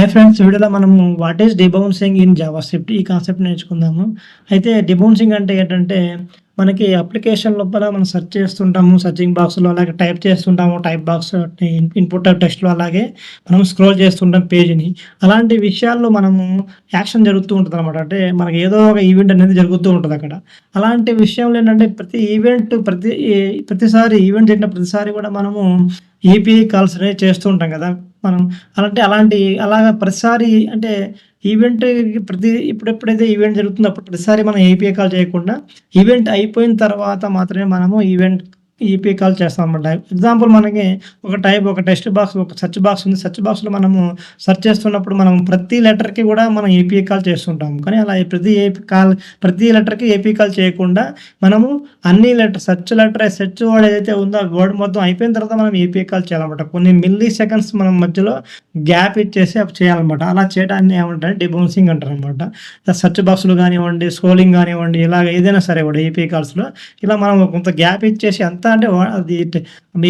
Hi friends! ఈ వీడియోలో మనము వాట్ ఈస్ డీబౌన్సింగ్ ఇన్ జావాస్క్రిప్ట్ ఈ కాన్సెప్ట్ నేర్చుకుందాము. అయితే డీబౌన్సింగ్ అంటే ఏంటంటే, మనకి అప్లికేషన్ లోపల మనం సెర్చ్ చేస్తుంటాము. సెర్చింగ్ బాక్స్‌లో అలాగే టైప్ చేస్తుంటాము. టైప్ బాక్స్ ఇన్‌పుట్ టెక్స్ట్‌లో అలాగే మనం స్క్రోల్ చేస్తుంటాం పేజ్‌ని. అలాంటి విషయాల్లో మనము యాక్షన్ జరుగుతూ ఉంటదనమాట. అంటే మనకి ఏదో ఒక ఈవెంట్ అనేది జరుగుతూ ఉంటదక్కడ. అలాంటి విషయంలో ఏంటంటే ప్రతిసారి ఈవెంట్ జరిగిన ప్రతిసారి కూడా మనము ఏపీఐ కాల్స్ అనేవి చేస్తూ ఉంటాం కదా! మనం అలాగా ప్రతిసారి అంటే ఎప్పుడెప్పుడైతే ఈవెంట్ జరుగుతుందో అప్పుడు ప్రతిసారి మనం ఏపీఐ కాల్ చేయకుండా, ఈవెంట్ అయిపోయిన తర్వాత మాత్రమే మనము ఏపీఐ కాల్ చేస్తామనమాట. ఎగ్జాంపుల్ మనకి ఒక టెక్స్ట్ బాక్స్, ఒక సెర్చ్ బాక్స్ ఉంది. సెర్చ్ బాక్స్‌లో మనము సెర్చ్ చేస్తున్నప్పుడు మనం ప్రతి లెటర్‌కి కూడా మనం ఏపీఐ కాల్ చేస్తుంటాము. కానీ అలా ప్రతి లెటర్‌కి ఏపీఐ కాల్ చేయకుండా మనము అన్ని సెర్చ్ వర్డ్ ఏదైతే ఉందో ఆ వర్డ్ మొత్తం అయిపోయిన తర్వాత మనం ఏపీఐ కాల్ చేయాలన్నమాట. కొన్ని మిల్లీ సెకండ్స్ మనం మధ్యలో గ్యాప్ ఇచ్చేసి అప్పుడు చేయాలన్నమాట. అలా చేయడాన్ని ఏమంటారంటే డీబౌన్సింగ్ అంటారనమాట. సెర్చ్ బాక్స్‌లో గానివ్వండి, స్క్రోలింగ్ గానివ్వండి, ఇలాగ ఏదైనా సరే కూడా ఏపీఐ కాల్స్‌లో ఇలా మనం కొంత గ్యాప్ ఇచ్చేసి అంతా అంటే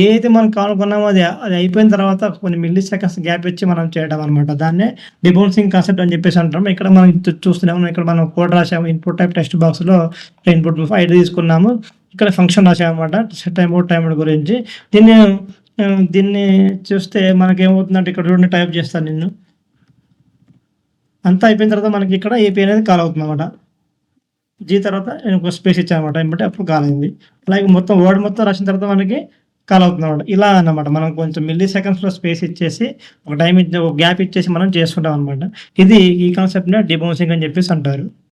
ఏదైతే మనం కావాలనుకున్నామో అది అయిపోయిన తర్వాత కొన్ని మిల్లీ సెకండ్స్ గ్యాప్ ఇచ్చి మనం చేయడం అనమాట. దాన్నే డీబౌన్సింగ్ కాన్సెప్ట్ అని చెప్పేసి అంటాం. ఇక్కడ మనం చూస్తున్నాము. ఇక్కడ మనం కోడ్ రాసాము. ఇన్పుట్ టైప్ టెక్స్ట్ బాక్స్‌లో ఇన్పుట్ ఐడీ తీసుకున్నాము. ఇక్కడ ఫంక్షన్ రాసామనమాట. టైమ్ అవుట్ గురించి. దీన్ని చూస్తే మనకేమవుతుందంటే ఇక్కడ చూడండి, టైప్ చేస్తాను నేను. అంతా అయిపోయిన తర్వాత మనకి ఇక్కడ ఏపీ అనేది కాల్ అవుతుందన్నమాట. తర్వాత నేను ఒక స్పేస్ ఇచ్చానన్నమాట. ఎమ్మటే అప్పుడు కాల్ అయింది. అలాగే మొత్తం వర్డ్ మొత్తం రాసిన తర్వాత మనకి కాల్ అవుతుందన్నమాట. ఇలా అన్నమాట. మనం కొంచెం మిల్లీ సెకండ్స్‌లో స్పేస్ ఇచ్చేసి ఒక గ్యాప్ ఇచ్చేసి మనం చేసుకుంటాం అన్నమాట. ఈ కాన్సెప్ట్‌నే డీబౌన్సింగ్ అని చెప్పేసి అంటారు.